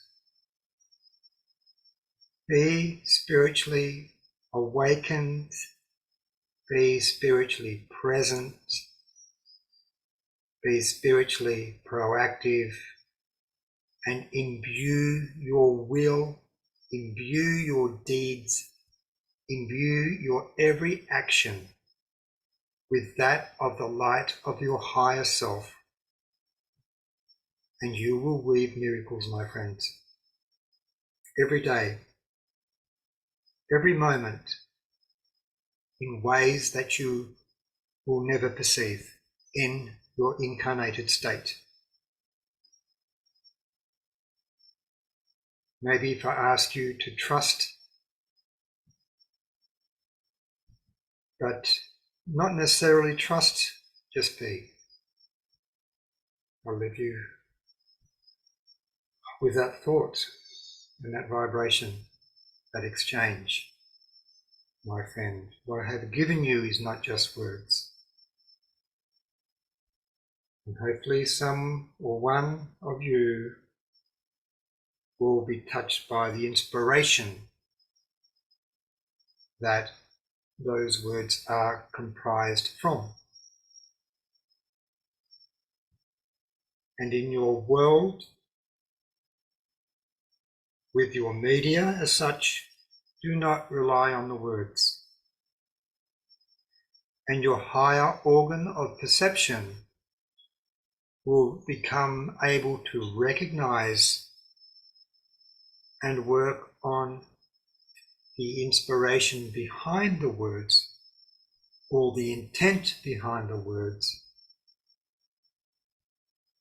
Be spiritually awakened. Be spiritually present. Be spiritually proactive, and imbue your will, imbue your deeds, imbue your every action with that of the light of your higher self, and you will weave miracles, my friends. Every day, every moment, in ways that you will never perceive in your incarnated state. Maybe if I ask you to trust, but not necessarily trust, just be. I'll leave you with that thought and that vibration, that exchange. my friend. What I have given you is not just words. And hopefully some or one of you will be touched by the inspiration that those words are comprised from. And in your world, with your media as such, do not rely on the words. And your higher organ of perception will become able to recognize and work on the inspiration behind the words, or the intent behind the words,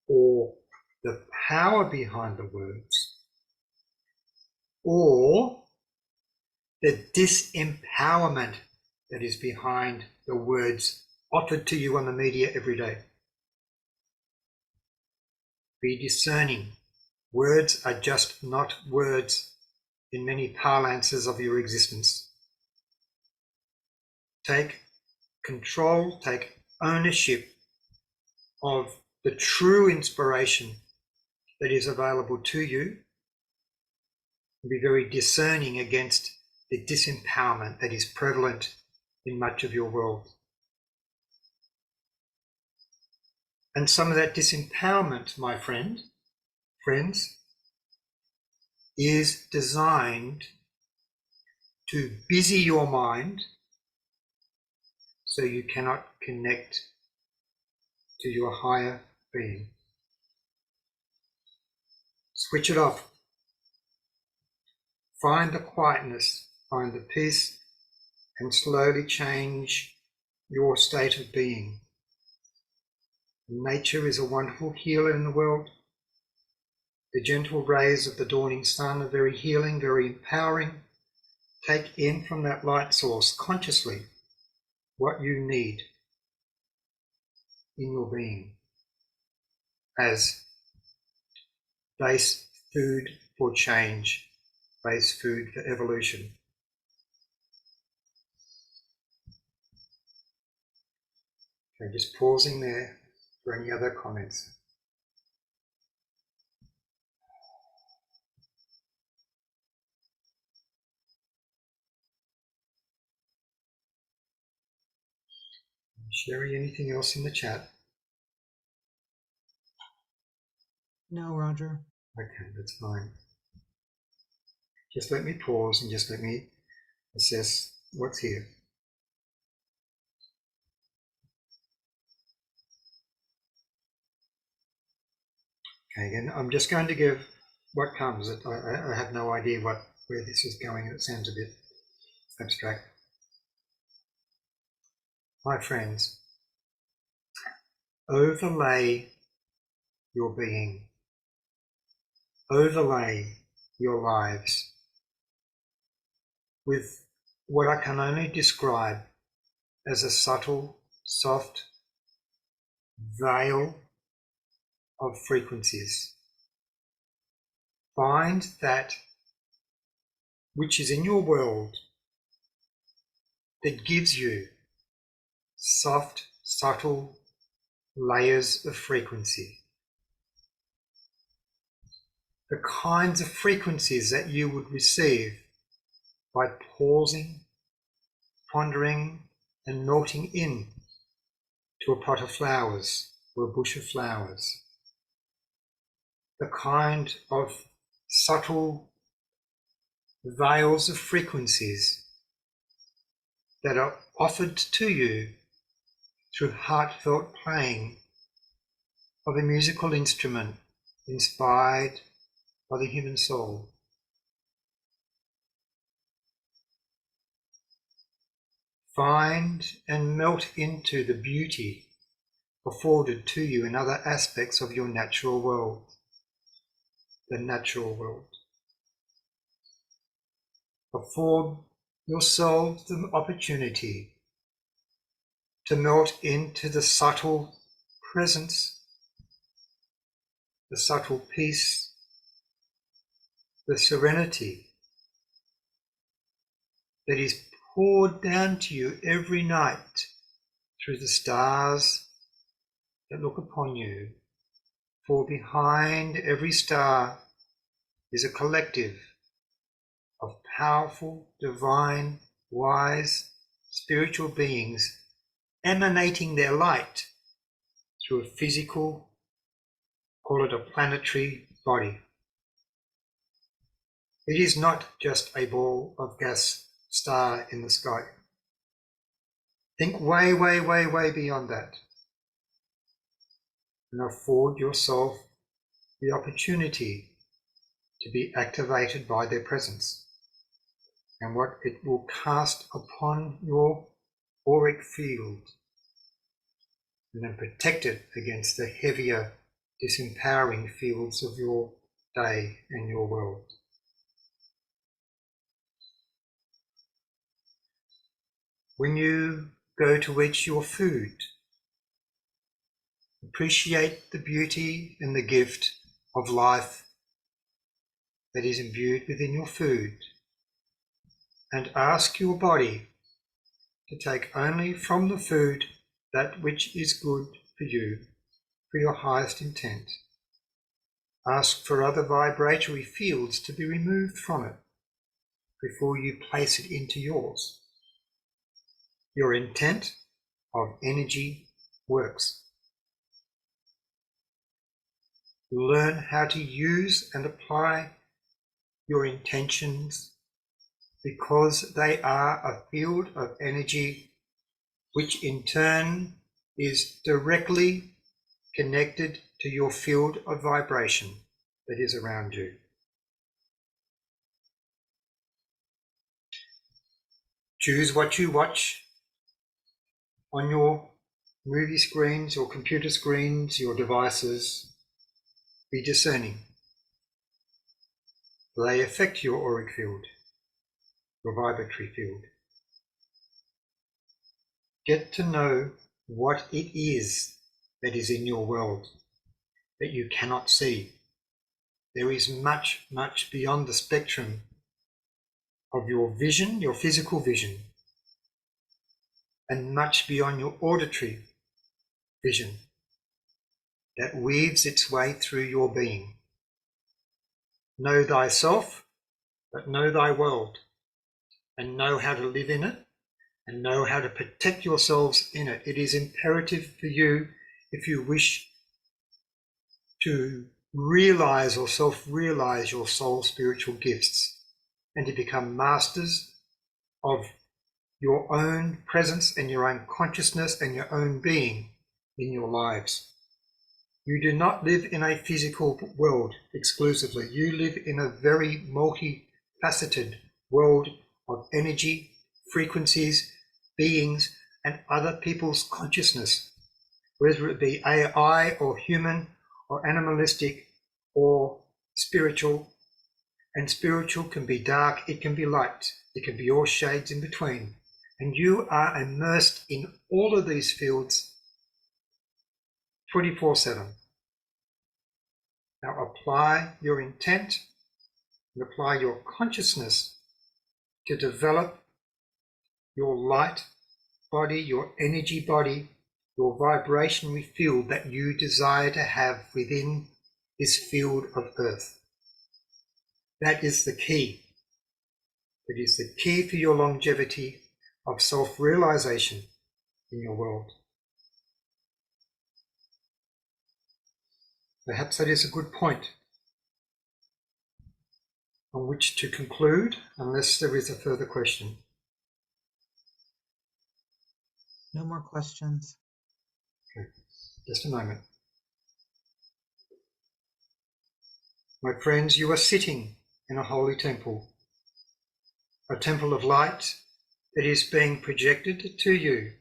or the power behind the words, or the disempowerment that is behind the words offered to you on the media every day. Be discerning. Words are just not words in many parlances of your existence. Take control, take ownership of the true inspiration that is available to you. Be very discerning against the disempowerment that is prevalent in much of your world. And some of that disempowerment, my friends, is designed to busy your mind so you cannot connect to your higher being. Switch it off. Find the quietness, find the peace, and slowly change your state of being. Nature is a wonderful healer in the world. The gentle rays of the dawning sun are very healing, very empowering. Take in from that light source consciously what you need in your being as base food for change, base food for evolution. Okay, just pausing there for any other comments. Sherry, anything else in the chat? No, Roger. Okay, that's fine. Just let me pause and just let me assess what's here. Okay, and I'm just going to give what comes. I have no idea where this is going, and it sounds a bit abstract. My friends, overlay your being, overlay your lives with what I can only describe as a subtle, soft veil of frequencies. Find that which is in your world that gives you soft, subtle layers of frequency. The kinds of frequencies that you would receive by pausing, pondering, and melting in to a pot of flowers or a bush of flowers. The kind of subtle veils of frequencies that are offered to you through heartfelt playing of a musical instrument inspired by the human soul. Find and melt into the beauty afforded to you in other aspects of your natural world, the natural world. Afford yourself the opportunity to melt into the subtle presence, the subtle peace, the serenity that is poured down to you every night through the stars that look upon you. For behind every star is a collective of powerful, divine, wise, spiritual beings emanating their light through a physical, call it a planetary body. It is not just a ball of gas star in the sky. Think way, way, way, way beyond that, and afford yourself the opportunity to be activated by their presence and what it will cast upon your auric field, and then protect it against the heavier, disempowering fields of your day and your world. When you go to eat your food, appreciate the beauty and the gift of life that is imbued within your food, and ask your body to take only from the food that which is good for you, for your highest intent. Ask for other vibratory fields to be removed from it before you place it into yours. Your intent of energy works. Learn how to use and apply your intentions, because they are a field of energy which in turn is directly connected to your field of vibration that is around you. Choose what you watch on your movie screens, your computer screens, your devices. Be discerning. They affect your auric field, your vibratory field. Get to know what it is that is in your world that you cannot see. There is much, much beyond the spectrum of your vision, your physical vision, and much beyond your auditory vision that weaves its way through your being. Know thyself, but know thy world, and know how to live in it, and know how to protect yourselves in it. It is imperative for you, if you wish to realize or self-realize your soul spiritual gifts and to become masters of your own presence and your own consciousness and your own being in your lives. You do not live in a physical world exclusively. You live in a very multifaceted world of energy, frequencies, beings, and other people's consciousness, whether it be AI or human or animalistic or spiritual. And spiritual can be dark, it can be light, it can be all shades in between. And you are immersed in all of these fields 24/7. Now apply your intent and apply your consciousness to develop your light body, your energy body, your vibrationary field that you desire to have within this field of earth. That is the key. It is the key for your longevity of self-realization in your world. Perhaps that is a good point on which to conclude, unless there is a further question. No more questions. Okay, just a moment. My friends, you are sitting in a holy temple, a temple of light that is being projected to you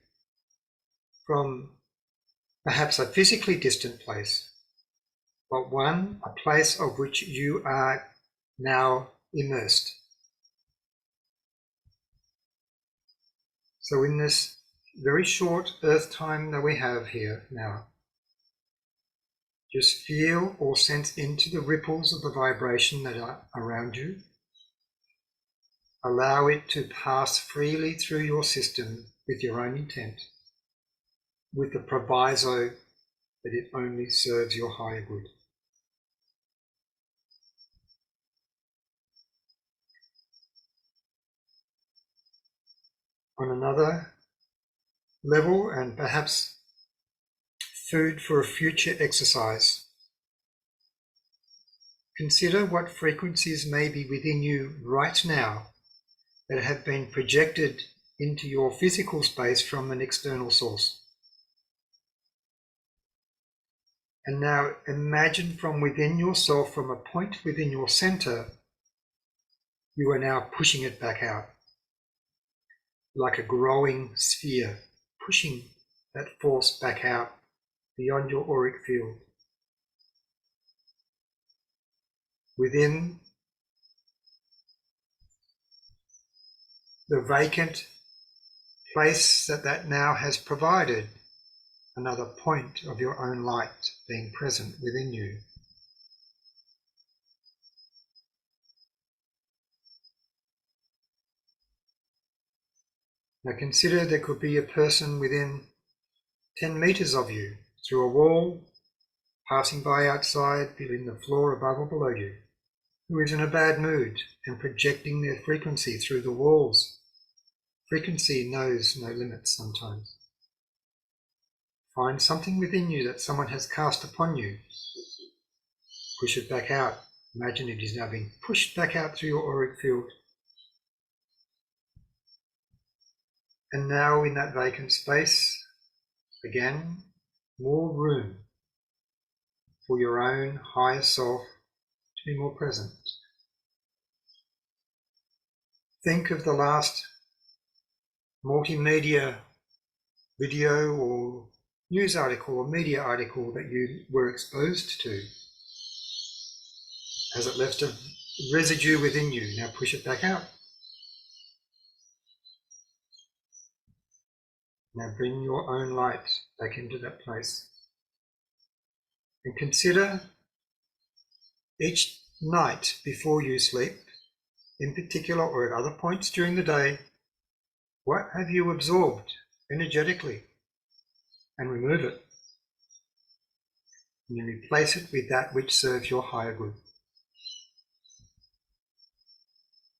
from perhaps a physically distant place, but one, a place of which you are now immersed. So in this very short earth time that we have here now, just feel or sense into the ripples of the vibration that are around you. Allow it to pass freely through your system with your own intent, with the proviso that it only serves your higher good. On another level, and perhaps food for a future exercise, consider what frequencies may be within you right now that have been projected into your physical space from an external source. And now imagine from within yourself, from a point within your center, you are now pushing it back out, like a growing sphere, pushing that force back out beyond your auric field. Within the vacant place that now has provided another point of your own light being present within you. Now consider there could be a person within 10 meters of you, through a wall, passing by outside, feeling the floor above or below you, who is in a bad mood and projecting their frequency through the walls. Frequency knows no limits sometimes. Find something within you that someone has cast upon you. Push it back out. Imagine it is now being pushed back out through your auric field. And now in that vacant space, again, more room for your own higher self to be more present. Think of the last multimedia video or news article or media article that you were exposed to. Has it left a residue within you? Now push it back out. Now bring your own light back into that place. And consider each night before you sleep, in particular or at other points during the day, what have you absorbed energetically? And remove it. And then replace it with that which serves your higher good.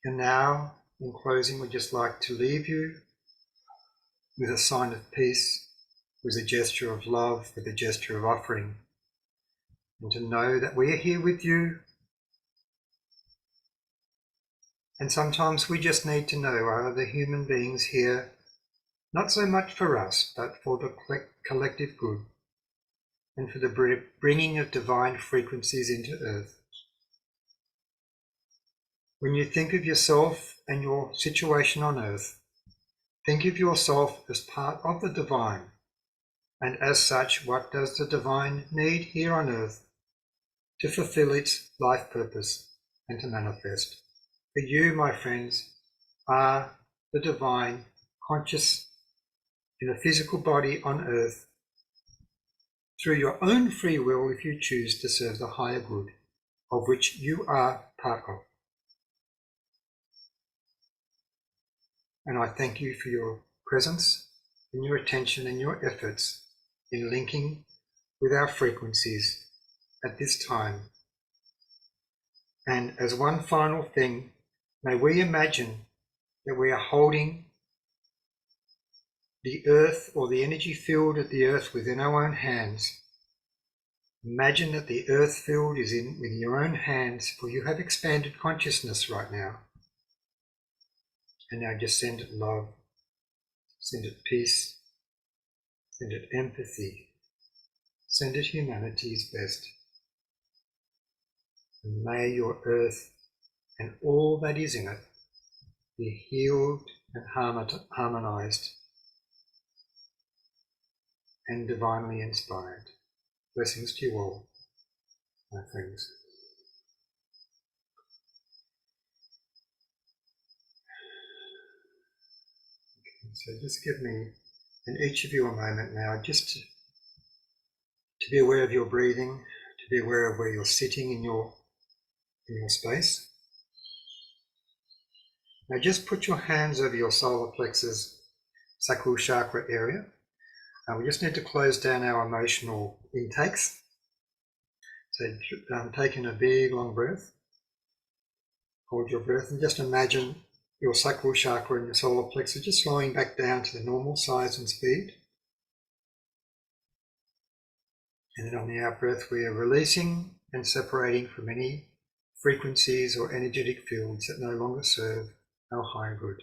And now, in closing, we'd just like to leave you with a sign of peace, with a gesture of love, with a gesture of offering, and to know that we are here with you. And sometimes we just need to know are the human beings here, not so much for us, but for the collective good, and for the bringing of divine frequencies into earth. When you think of yourself and your situation on earth, think of yourself as part of the divine, and as such, what does the divine need here on earth to fulfill its life purpose and to manifest? For you, my friends, are the divine, conscious in a physical body on earth, through your own free will if you choose to serve the higher good, of which you are part of. And I thank you for your presence and your attention and your efforts in linking with our frequencies at this time. And as one final thing, may we imagine that we are holding the earth or the energy field of the earth within our own hands. Imagine that the earth field is with your own hands, for you have expanded consciousness right now. And now just send it love, send it peace, send it empathy, send it humanity's best. And may your earth and all that is in it be healed and harmonized and divinely inspired. Blessings to you all, my friends. So just give me, and each of you, a moment now, just to be aware of your breathing, to be aware of where you're sitting in your space. Now just put your hands over your solar plexus, sacral chakra area. We just need to close down our emotional intakes. So take in a big long breath. Hold your breath and just imagine your sacral chakra and your solar plexus just slowing back down to the normal size and speed. And then on the out breath, we are releasing and separating from any frequencies or energetic fields that no longer serve our higher good.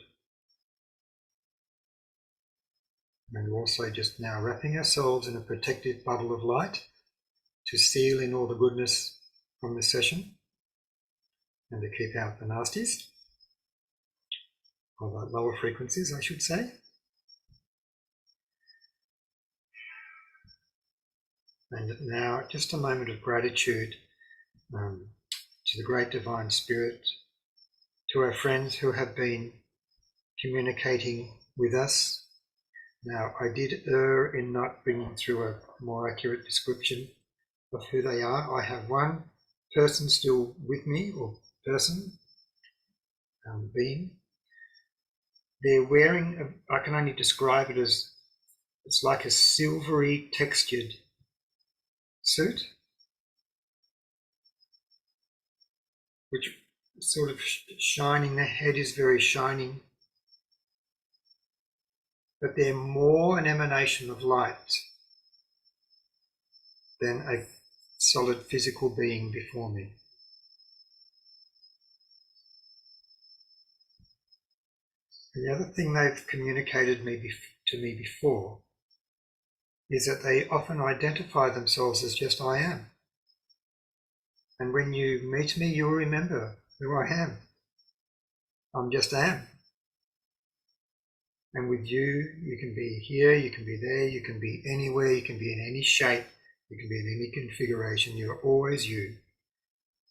And we're also just now wrapping ourselves in a protective bubble of light to seal in all the goodness from this session and to keep out the nasties, or the lower frequencies, I should say. And now just a moment of gratitude to the great divine spirit, to our friends who have been communicating with us. Now, I did err in not bringing through a more accurate description of who they are. I have one person still with me, or person, being. They're wearing, I can only describe it as, it's like a silvery textured suit, which sort of shining, their head is very shining, but they're more an emanation of light than a solid physical being before me. And the other thing they've communicated to me before is that they often identify themselves as just I am. And when you meet me, you'll remember who I am. I'm just am. And with you, you can be here, you can be there, you can be anywhere, you can be in any shape, you can be in any configuration. You're always you.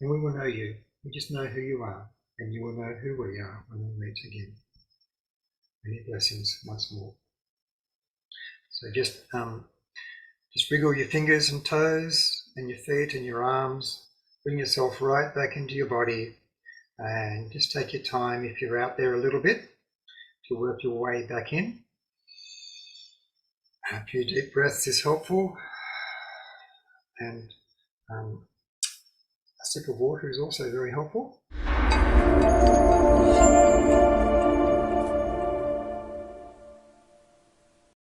And we will know you. We just know who you are. And you will know who we are when we meet again. Many blessings once more. So just wriggle your fingers and toes and your feet and your arms. Bring yourself right back into your body and just take your time, if you're out there a little bit, to work your way back in. A few deep breaths is helpful, and a sip of water is also very helpful.